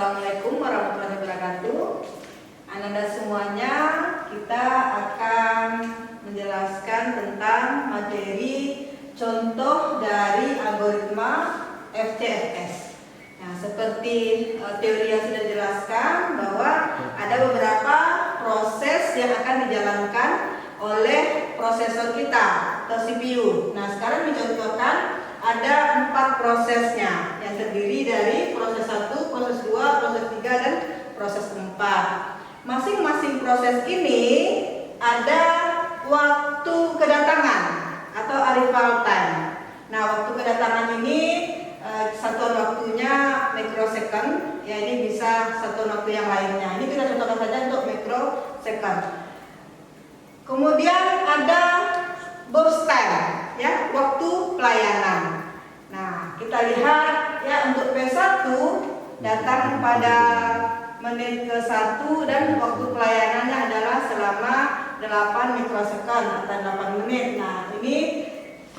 Assalamualaikum warahmatullahi wabarakatuh. Ananda semuanya, kita akan menjelaskan tentang materi contoh dari algoritma FCFS. Nah, seperti teori yang sudah dijelaskan bahwa ada beberapa proses yang akan dijalankan oleh prosesor kita atau CPU. Nah, sekarang dicontohkan ada 4 prosesnya yang terdiri dari proses 1, proses 2, proses 3, dan proses 4. Masing-masing proses ini ada waktu kedatangan atau arrival time. Nah, waktu kedatangan ini satuan waktunya mikrosecond, ya ini bisa satuan waktu yang lainnya. Ini kita contohkan saja untuk mikrosecond. Kemudian ada burst time, ya, waktu pelayanan. Nah, kita lihat ya untuk P1 datang pada menit ke-1 dan waktu pelayanannya adalah selama 8 mikrosekund atau 8 menit. Nah, ini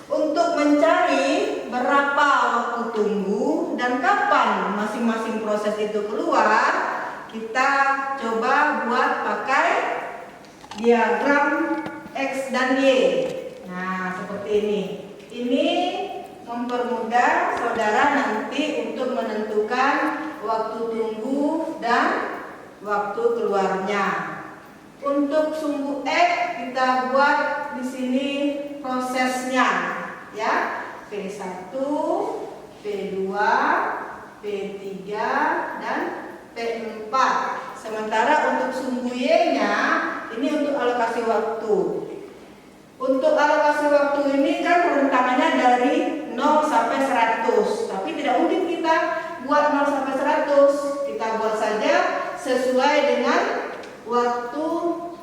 untuk mencari berapa waktu tunggu dan kapan masing-masing proses itu keluar, kita coba buat pakai diagram X dan Y. Nah, seperti ini. Ini mempermudah saudara nanti untuk menentukan waktu tunggu dan waktu keluarnya. Untuk sumbu X kita buat di sini prosesnya, ya. P1, P2, P3 dan P4. Sementara untuk sumbu Y-nya ini untuk alokasi waktu. Untuk alokasi waktu ini kan rentangannya dari 0 sampai 100. Tapi tidak mungkin kita buat 0 sampai 100. Kita buat saja sesuai dengan waktu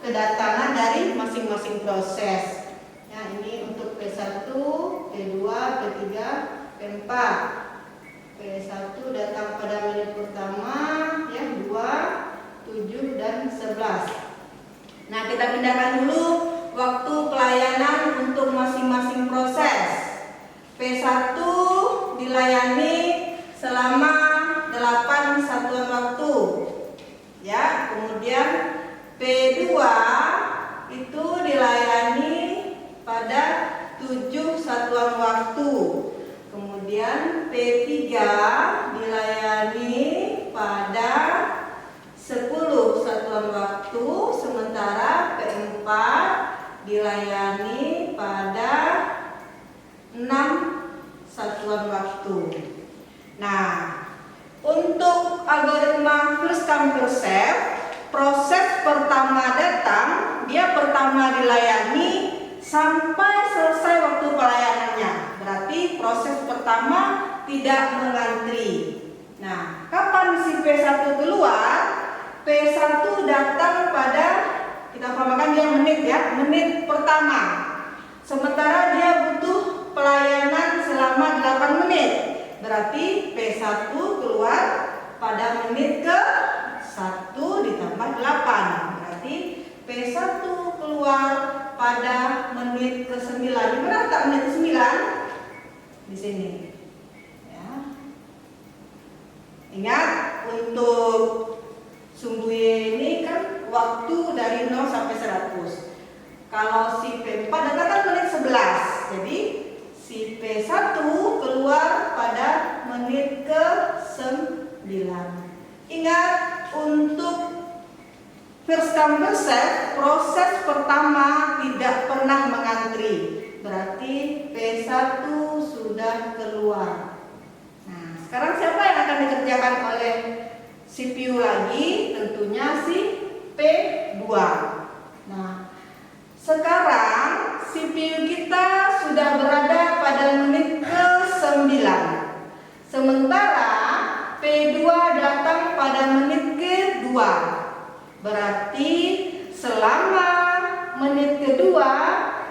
kedatangan dari masing-masing proses. Ya, ini untuk P1, P2, P3, P4. P1 datang pada menit pertama, ya 2, 7 dan 11. Nah, kita pindahkan dulu waktu pelayanan untuk masing-masing proses. P1 dilayani selama 8 satuan waktu. Ya, kemudian P2 itu dilayani pada 7 satuan waktu. Kemudian P3 dilayani pada 10 satuan waktu, sementara P4 dilayani pada 6 satuan waktu. Nah, untuk algoritma first come first serve, proses pertama datang, dia pertama dilayani sampai selesai waktu pelayanannya. Berarti proses pertama tidak mengantri. Nah, kapan si P1 keluar? P1 datang pada, kita umpamakan dia menit, ya, menit pertama. Sementara dia butuh pelayanan selama 8 menit. Berarti P1 keluar pada menit ke-1 ditambah 8. Berarti P1 keluar pada menit ke-9. Di mana tak menit ke-9? Di sini. Ya. Ingat, untuk sumbu Y ini kan waktu dari 0 sampai 100. Kalau si P4 datang kan menit 11. Jadi si P1 keluar pada menit ke-9. Ingat, untuk first come first serve, proses pertama tidak pernah mengantri. Berarti P1 sudah keluar. Nah, sekarang siapa yang akan dikerjakan oleh CPU lagi? Tentunya si P2. Nah, sekarang CPU kita sudah berada pada menit ke-9. Sementara P2 datang pada menit ke-2. Berarti selama menit kedua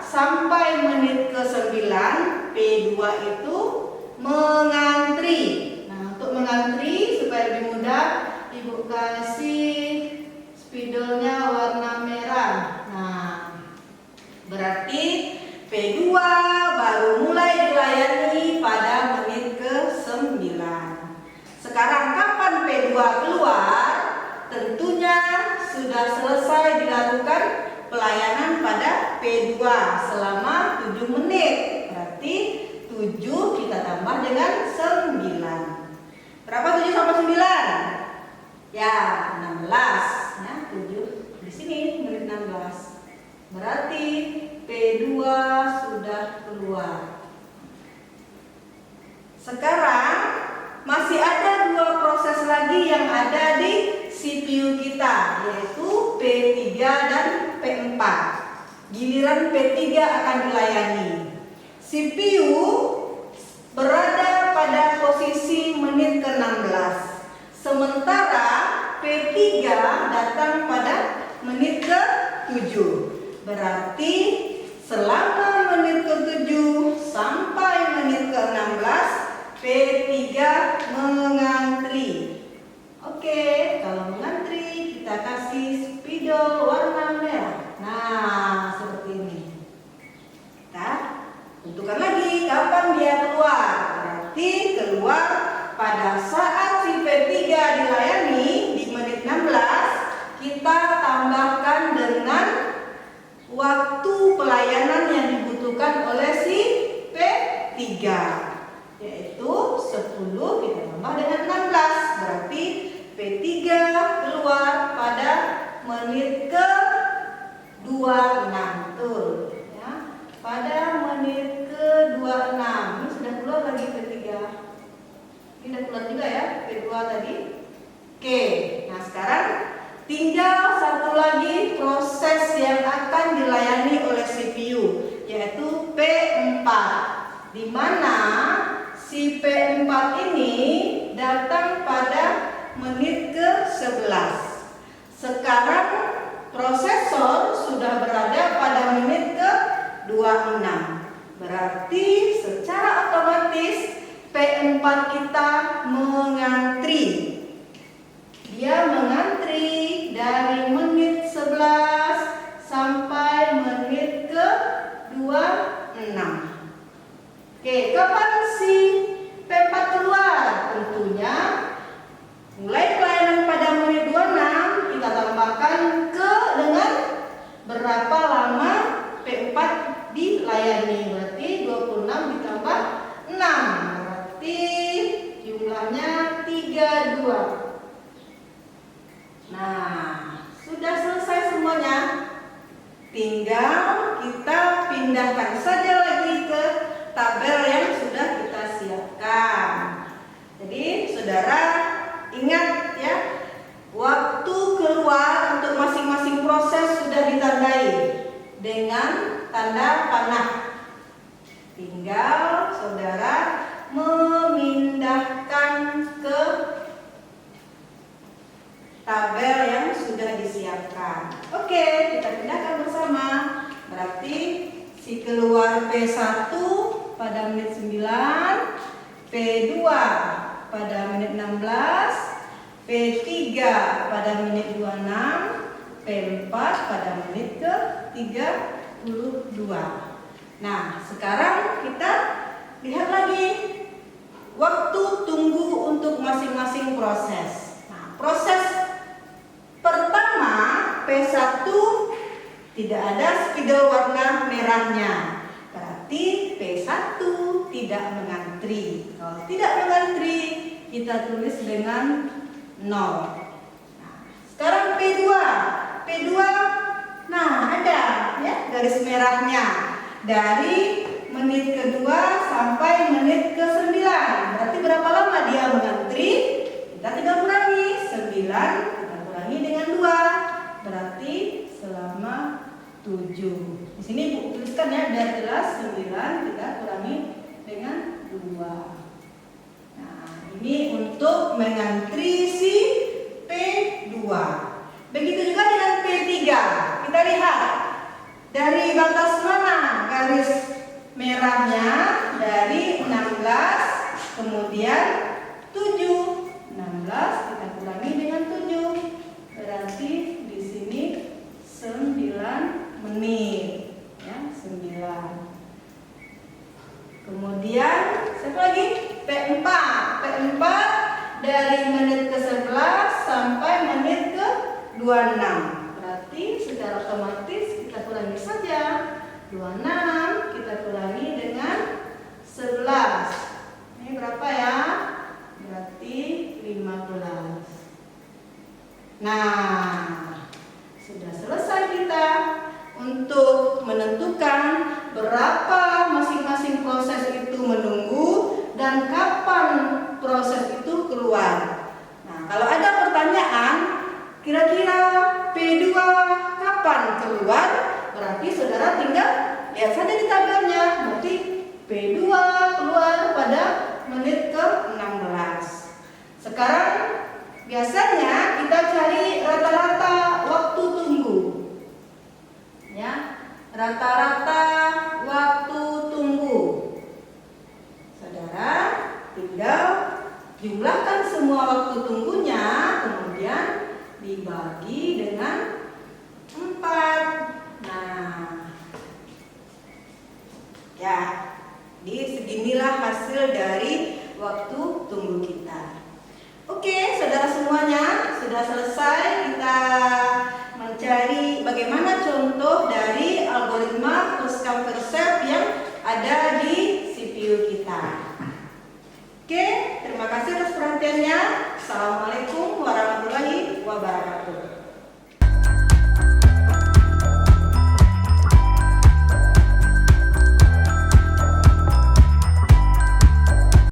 sampai menit ke-9, P2 itu mengantri. Nah, untuk mengantri supaya lebih mudah, Ibu kasih spidolnya warna merah. Nah, berarti P2 baru mulai dilayani pada menit ke-9. Sekarang kapan P2 keluar? sudah selesai dilakukan pelayanan pada P2 selama 7 menit. Berarti 7 kita tambah dengan 9. Berapa 7 tambah 9? Ya, 16. Ya, 7 di sini menit 16. Berarti P2 sudah keluar. Sekarang masih ada 2 proses lagi yang ada di CPU kita, yaitu P3 dan P4. Giliran P3 akan dilayani. CPU berada pada posisi menit ke-16. Sementara P3 datang pada menit ke-7. Berarti selama menit ke-7 sampai menit ke-16 P3 mengantri. Oke, kalau mengantri kita kasih spidol warna merah. Nah, seperti ini. Kita tentukan lagi kapan dia keluar. Berarti keluar pada saat si P3 dilayani di menit 16, kita tambahkan dengan waktu pelayanan yang dibutuhkan oleh si P3, yaitu 10 kita tambah dengan 16. Berarti P3 keluar pada menit ke-26. Betul ya, pada menit ke-26. Ini sudah keluar lagi P3. Ini sudah keluar juga ya P2 tadi. Oke, nah sekarang tinggal satu lagi proses yang akan dilayani oleh CPU, yaitu P4, di mana si P4 ini datang pada menit ke-11. Sekarang prosesor sudah berada pada menit ke-26. Berarti secara otomatis P4 kita mengantri. Dia mengantri dari menit 11 sampai menit ke-26. Oke, kapan si P4 keluar? Tentunya mulai pelayanan pada menit 26 kita tambahkan dengan berapa lama P4 dilayani. Berarti 26 ditambah 6. Berarti jumlahnya 32. Nah, sudah selesai semuanya. Tinggal kita pindahkan saja lagi ke tabel yang sudah kita siapkan. Jadi, saudara ingat ya, waktu keluar untuk masing-masing proses sudah ditandai dengan tanda panah. Tinggal saudara memindahkan ke tabel yang sudah disiapkan. Oke, kita pindahkan bersama. Berarti si keluar P1 pada menit 9, P2 pada menit 16, P3 pada menit 26, P4 pada menit ke-32. Nah, sekarang kita lihat lagi waktu tunggu untuk masing-masing proses. Nah, proses pertama P1 tidak ada spidol warna merahnya. Berarti P1 tidak mengantri. Kalau tidak mengantri, kita tulis dengan 0. Nah, sekarang P2. P2, nah ada ya garis merahnya. Dari menit kedua sampai menit ke-9. Berarti berapa lama dia mengantri? Kita tinggal kurangi 9, kita kurangi dengan 2. Berarti selama 7. Di sini Bu tuliskan ya biar jelas. 9 kita kurangi dengan 2. Nah, ini untuk mengantri si P2. Begitu juga dengan P3. Kita lihat dari batas mana garis merahnya, dari 16 kemudian 7. 16 kita kurangi dengan 7. Berarti di sini 9 menit ya, 9. Kemudian satu lagi P4 dari menit ke-11 sampai menit ke-26. 26. Berarti secara otomatis kita kurangi saja. 26 kita kurangi dengan 11. Ini berapa ya? Berarti 15. Nah, sudah selesai kita untuk menentukan berapa masing-masing proses itu menunggu dan kapan proses itu keluar. Nah, kalau ada pertanyaan, kira-kira P2 kapan keluar? Berarti saudara tinggal lihat saja di tabelnya. Berarti P2 keluar pada menit ke-16. Sekarang biasanya kita cari rata-rata waktu tunggu. Ya, rata-rata waktu tunggu. Saudara tinggal jumlahkan semua waktu tunggunya, kemudian dibagi dengan 4. Nah, ya, di seginilah hasil dari waktu tunggu kita. Oke, saudara semuanya, sudah selesai kita mencari bagaimana contoh dari algoritma Tosca-Verset yang ada di CPU kita. Oke, terima kasih atas perhatiannya. Assalamualaikum warahmatullahi wabarakatuh.